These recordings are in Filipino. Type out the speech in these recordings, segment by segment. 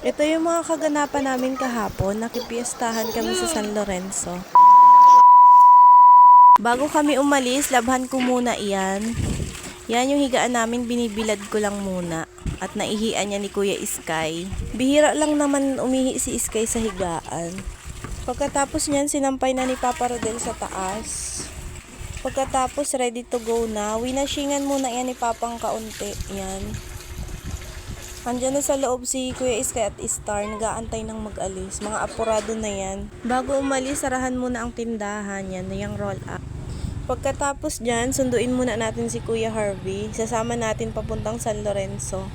Ito yung mga kaganapan namin kahapon. Nakipiestahan kami sa San Lorenzo. Bago kami umalis, labhan ko muna iyan. Yan yung higaan namin, binibilad ko lang muna. At naihian niya ni Kuya Iskay. Bihira lang naman umihi si Iskay sa higaan. Pagkatapos niyan, sinampay na ni Papa Rodel sa taas. Pagkatapos, ready to go na. Winashingan muna yan ni Papang kaunti. Yan. Andiyan na sa loob si Kuya Iskay at Star. Nag-aantay ng mag-alis. Mga apurado na yan. Bago umalis, sarahan muna ang tindahan. Yan na yung roll up. Pagkatapos dyan, sunduin muna natin si Kuya Harvey. Sasama natin papuntang San Lorenzo.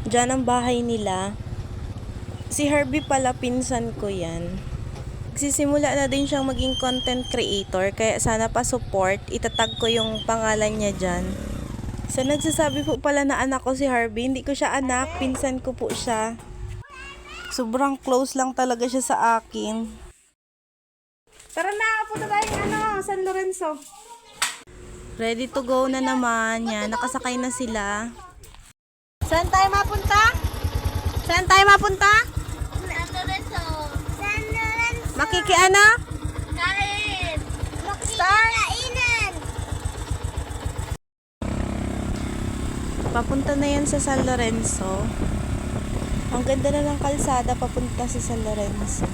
Dyan ang bahay nila. Si Harvey pala, pinsan ko yan. Nagsisimula na din siyang maging content creator. Kaya sana pa support. Itatag ko yung pangalan niya dyan. Sa nagsasabi po pala na anak ko si Harvey, hindi ko siya anak, pinsan ko po siya. Sobrang close lang talaga siya sa akin. Tara na, punta tayong San Lorenzo. Ready to go na naman. Yan, nakasakay na sila. Saan tayo mapunta? Saan tayo mapunta? San Lorenzo. San Lorenzo. Makikiana? Kain. Star? Kainan. Papunta na yan sa San Lorenzo. Ang ganda na ng kalsada papunta sa San Lorenzo.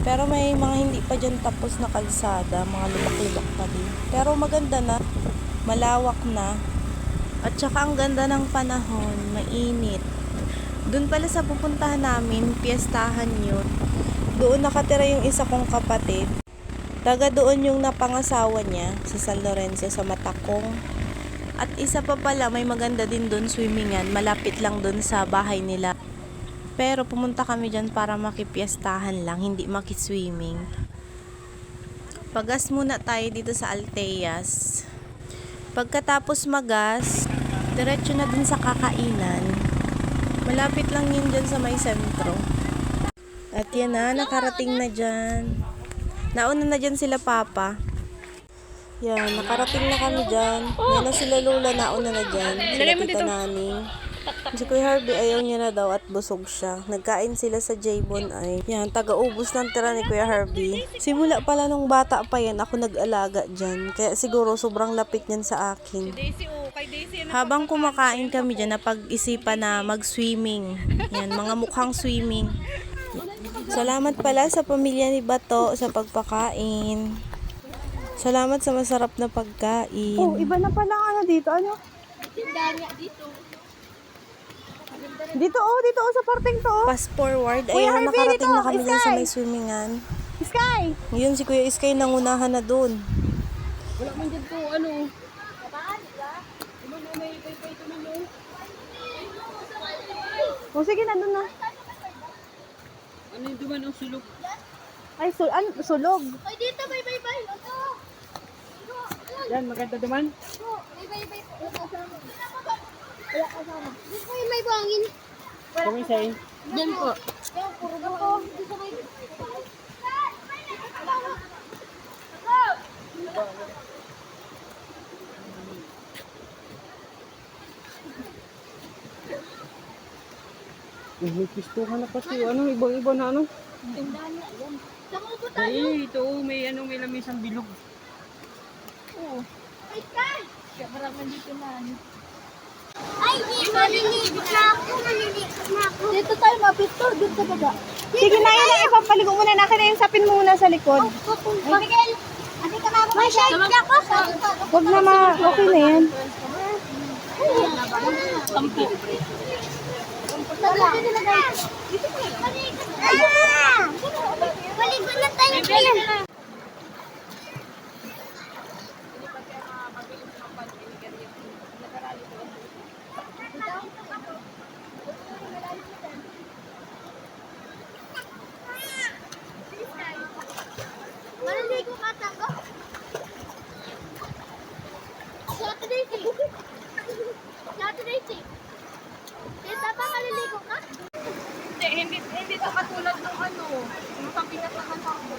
Pero may mga hindi pa dyan tapos na kalsada. Mga lubak-lubak pa din. Pero maganda na. Malawak na. At saka ang ganda ng panahon. Mainit. Doon pala sa pupuntahan namin, piyestahan yun. Doon nakatira yung isa kong kapatid. Taga doon yung napangasawa niya sa San Lorenzo sa Matakong. At isa pa pala, may maganda din doon swimmingan. Malapit lang doon sa bahay nila. Pero pumunta kami dyan para makipiestahan lang, hindi makiswimming. Pagas muna tayo dito sa Alteas. Pagkatapos magas, diretso na dun sa kakainan. Malapit lang yun dyan sa may sentro. At yan na, nakarating na dyan. Nauna na dyan sila Papa. Yan, nakarating na kami dyan. Yan na sila Lola, nauna na dyan. Sila Tita Naning. Si Kuya Harvey ayaw niya na daw at busog siya. Nagkain sila sa J-Bon ay. Yan, taga-ubos ng tira ni Kuya Harvey. Simula pala nung bata pa yan, ako nag-alaga dyan. Kaya siguro sobrang lapit niyan sa akin. Habang kumakain kami dyan, napag-isipan na mag-swimming. Yan, mga mukhang swimming. Salamat pala sa pamilya ni Bato sa pagpakain. Salamat sa masarap na pagkain. Oh, iba na pala ang dito. Ano? Tindahan niya dito. Dito sa parteng to. Fast forward, Kuya ayun, Harvey, nakarating dito, na kami dyan sa Sky. may swimmingan. Sky! Ngayon si Kuya Iskay nangunahan na doon. Wala man dyan to, ano? O sige, nandun na. Ano yung duman ang sulok? Ay, sulog. Ay, dito, bye. Ito. Yan, maganda duman. Bye. Wala kasama. Dito yung may buhangin. Kumisay. Diyan po. Puro buho. Dito may... May pistuhan na pati. Ano, ibang-iba na ano? Tindahan niya. Saan mo po tayo? Ay, ito, may lamisang bilog. Oo. Ay, Sky! Kaya maraming dito na. Ay, di maliligo na ako. Dito tayo mapito. Dito sa baba. Sige na yun, ipapaligo muna natin na yung sapin muna sa likod. Miguel! Ate ka mama. May shade ako. Huwag na okay na yan. Sampo. Maligo na tayo. Maliligo ka, Tango? Saturday, Tita ba maliligo ka? Hindi to katulad ng ano, yung pabigat na kasama.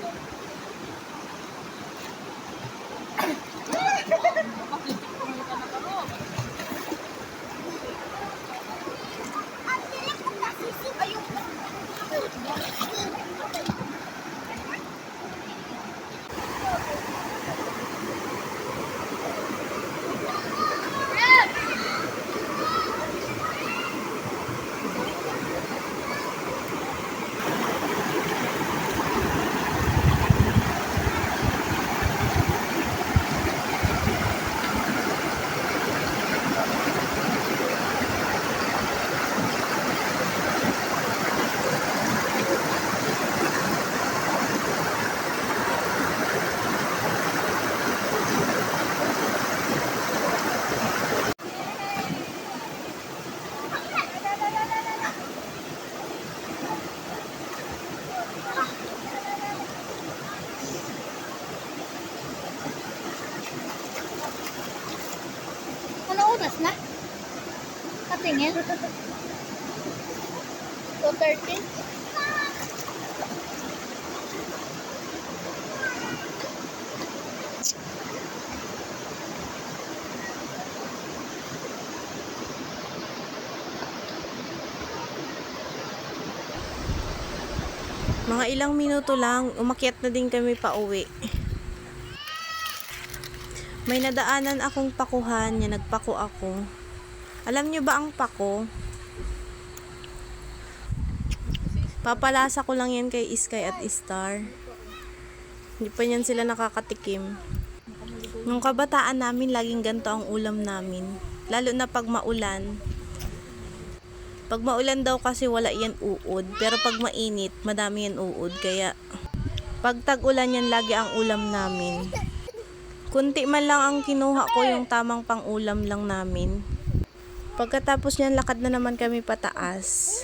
Ang silik ko kasi ayun. tingin? 2:30? Mga ilang minuto lang, umakyat na din kami pa uwi. May nadaanan akong pakuhan, niya nagpako ako. Alam niyo ba ang pako? Papalasa ko lang yan kay Iskay at Star. Hindi pa yan sila nakakatikim. Nung kabataan namin, laging ganito ang ulam namin. Lalo na pag maulan. Pag maulan daw kasi wala yan uod. Pero pag mainit, madami yan uod. Kaya pag tag-ulan yan, lagi ang ulam namin. Kunti man lang ang kinuha ko, yung tamang pang-ulam lang namin. Pagkatapos niyan, lakad na naman kami pataas.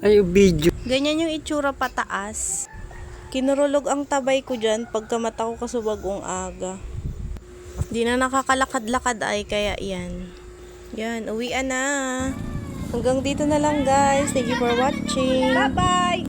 Ay, video. Ganyan yung itsura pataas. Kinurulog ang tabay ko dyan pagka mata ko kasubagong aga. Di na nakakalakad-lakad ay kaya yan. Yan, uwian na. Hanggang dito na lang guys. Thank you for watching. Bye-bye!